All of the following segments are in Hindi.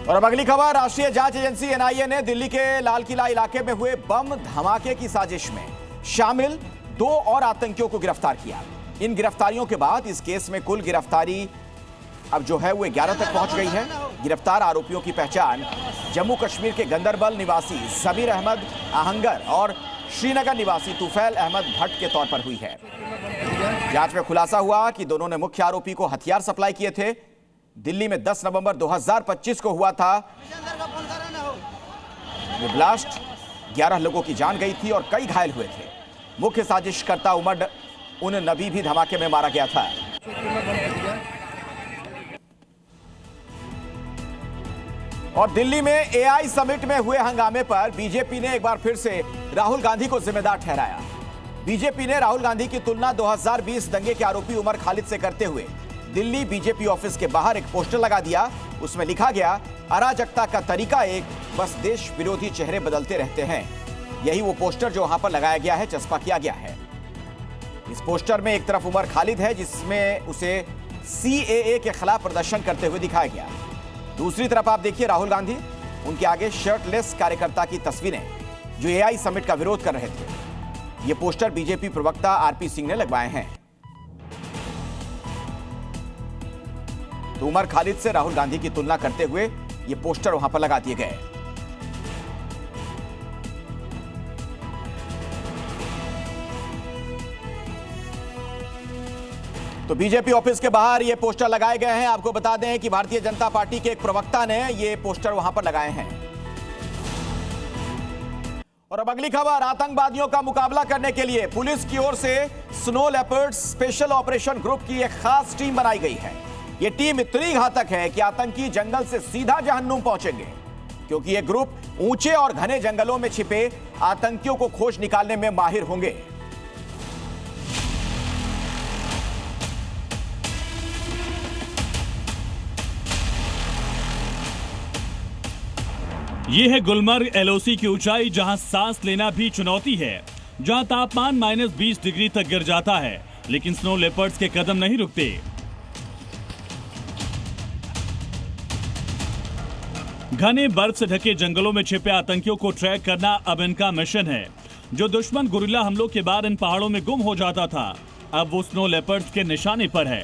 और अब अगली खबर, राष्ट्रीय जांच एजेंसी एनआईए ने दिल्ली के लाल किला इलाके में हुए बम धमाके की साजिश में शामिल 2 और आतंकियों को गिरफ्तार किया। इन गिरफ्तारियों के बाद इस केस में कुल गिरफ्तारी अब जो है वो 11 तक पहुंच गई है। गिरफ्तार आरोपियों की पहचान जम्मू कश्मीर के गंदरबल निवासी जबीर अहमद आहंगर और श्रीनगर निवासी तुफैल अहमद भट्ट के तौर पर हुई है। जांच में खुलासा हुआ कि दोनों ने मुख्य आरोपी को हथियार सप्लाई किए थे। दिल्ली में 10 नवंबर 2025 को हुआ था ये ब्लास्ट। 11 लोगों की जान गई थी और कई घायल हुए थे। मुख्य साजिशकर्ता उमर उन नबी भी धमाके में मारा गया था। और दिल्ली में एआई समिट में हुए हंगामे पर बीजेपी ने एक बार फिर से राहुल गांधी को जिम्मेदार ठहराया। बीजेपी ने राहुल गांधी की तुलना 2020 दंगे के आरोपी उमर खालिद से करते हुए दिल्ली बीजेपी ऑफिस के बाहर एक पोस्टर लगा दिया। उसमें लिखा गया, अराजकता का तरीका एक, बस देश विरोधी चेहरे बदलते रहते हैं। यही वो पोस्टर जो वहां पर लगाया गया है, चस्पा किया गया है। इस पोस्टर में एक तरफ उमर खालिद है जिसमें उसे सीएए के खिलाफ प्रदर्शन करते हुए दिखाया गया। दूसरी तरफ आप देखिए राहुल गांधी, उनके आगे शर्टलेस कार्यकर्ता की तस्वीरें जो एआई समिट का विरोध कर रहे थे। ये पोस्टर बीजेपी प्रवक्ता आरपी सिंह ने लगवाए हैं। तो उमर खालिद से राहुल गांधी की तुलना करते हुए ये पोस्टर वहां पर लगा दिए गए। तो बीजेपी ऑफिस के बाहर ये पोस्टर लगाए गए हैं। आपको बता दें कि भारतीय जनता पार्टी के एक प्रवक्ता ने ये पोस्टर वहां पर लगाए हैं। और अब अगली खबर, आतंकवादियों का मुकाबला करने के लिए पुलिस की ओर से snow leopard special operation group की एक खास टीम बनाई गई है। यह टीम इतनी घातक है कि आतंकी जंगल से सीधा जहन्नुम पहुंचेंगे, क्योंकि यह ग्रुप ऊंचे और घने जंगलों में छिपे आतंकियों को खोज निकालने में माहिर होंगे। ये है गुलमर्ग एलओसी की ऊंचाई, जहां सांस लेना भी चुनौती है, जहां तापमान -20 डिग्री तक गिर जाता है, लेकिन स्नो लेपर्ड्स के कदम नहीं रुकते। घने बर्फ से ढके जंगलों में छिपे आतंकियों को ट्रैक करना अब इनका मिशन है। जो दुश्मन गुरिल्ला हमलों के बाद इन पहाड़ों में गुम हो जाता था, अब वो स्नो लेपर्ड्स के निशाने पर है।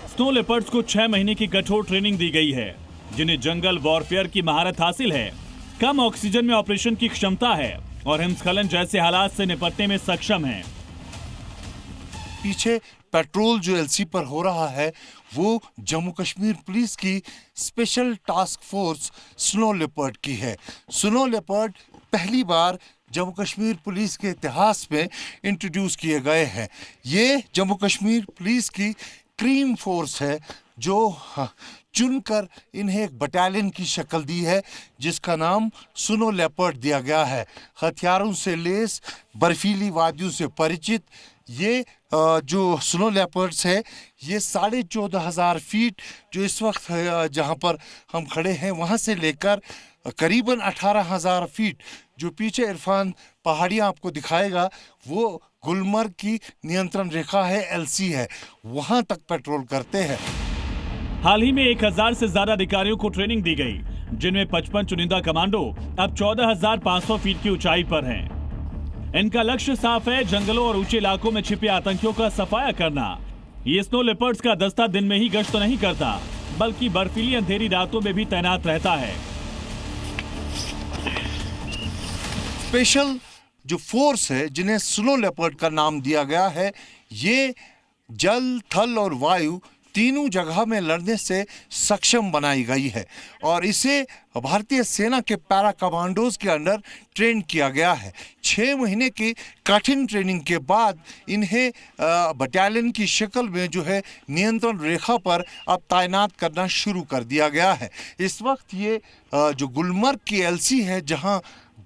स्नो लेपर्ड्स को 6 महीने की कठोर ट्रेनिंग दी गई है, जिन्हें जंगल वॉरफेयर की महारत हासिल है, कम ऑक्सीजन में ऑपरेशन की क्षमता है और हिमस्खलन जैसे हालात से निपटने में सक्षम है। पीछे पेट्रोल जो एलसी पर हो रहा है वो जम्मू कश्मीर पुलिस की special task force snow leopard की है। स्नो लेपर्ड पहली बार जम्मू कश्मीर पुलिस के इतिहास में इंट्रोड्यूस किए गए हैं। ये जम्मू कश्मीर पुलिस की क्रीम फोर्स है जो चुनकर इन्हें एक बटालियन की शक्ल दी है, जिसका नाम स्नो लेपर्ड दिया गया है। हथियारों से लेस, बर्फीली वादियों से परिचित ये जो स्नो लेपर्ड्स है, ये 14,500 फीट जो इस वक्त जहाँ पर हम खड़े हैं वहाँ से लेकर करीबन 18,000 फीट जो पीछे इरफान पहाड़ियाँ आपको दिखाएगा, वो गुलमर्ग की नियंत्रण रेखा है, एलसी है, वहाँ तक पेट्रोल करते हैं। हाल ही में 1000 से ज्यादा अधिकारियों को ट्रेनिंग दी गई, जिनमें 55 चुनिंदा कमांडो अब 14,500 फीट की ऊंचाई पर हैं। इनका लक्ष्य साफ है, जंगलों और ऊंचे इलाकों में छिपे आतंकियों का सफाया करना। ये स्नो लेपर्ड्स का दस्ता दिन में ही गश्त नहीं करता, बल्कि बर्फीली अंधेरी रातों में भी तैनात रहता है। स्पेशल जो फोर्स है जिन्हें स्नो लेपर्ड का नाम दिया गया है, ये जल, थल और वायु तीनों जगह में लड़ने से सक्षम बनाई गई है और इसे भारतीय सेना के पैरा कमांडोज के अंडर ट्रेन किया गया है। 6 महीने की कठिन ट्रेनिंग के बाद इन्हें बटालियन की शक्ल में जो है नियंत्रण रेखा पर अब तैनात करना शुरू कर दिया गया है। इस वक्त ये जो गुलमर्ग की एलसी है, जहां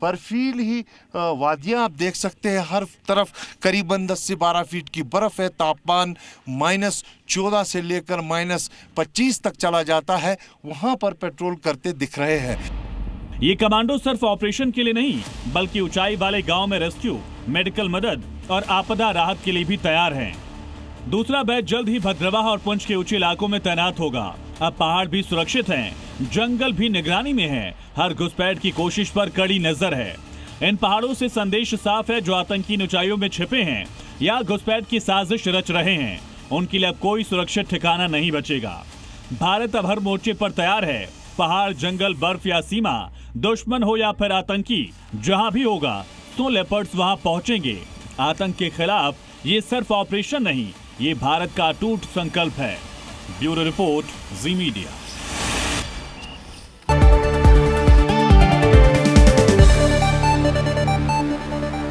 बर्फीली वादियाँ आप देख सकते हैं, हर तरफ करीबन 10 से 12 फीट की बर्फ़ है। तापमान -14 से लेकर -25 तक चला जाता है। वहाँ पर पेट्रोल करते दिख रहे हैं। ये कमांडो सिर्फ ऑपरेशन के लिए नहीं, बल्कि ऊंचाई वाले गांव में रेस्क्यू, मेडिकल मदद और आपदा राहत के लिए भी तैयार हैं। दूसरा बैच जल्द ही भद्रवाह और पुंछ के ऊंचे इलाकों में तैनात होगा। अब पहाड़ भी सुरक्षित हैं, जंगल भी निगरानी में है, हर घुसपैठ की कोशिश पर कड़ी नजर है। इन पहाड़ों से संदेश साफ है, जो आतंकी ऊंचाइयों में छिपे हैं या घुसपैठ की साजिश रच रहे हैं, उनके लिए अब कोई सुरक्षित ठिकाना नहीं बचेगा। भारत अब हर मोर्चे पर तैयार है। पहाड़, जंगल, बर्फ या सीमा, दुश्मन हो या फिर आतंकी, जहां भी होगा स्नो लेपर्ड्स वहां पहुंचेंगे। आतंक के खिलाफ ये सिर्फ ऑपरेशन नहीं, ये भारत का अटूट संकल्प है। ब्यूरो रिपोर्ट, जी मीडिया।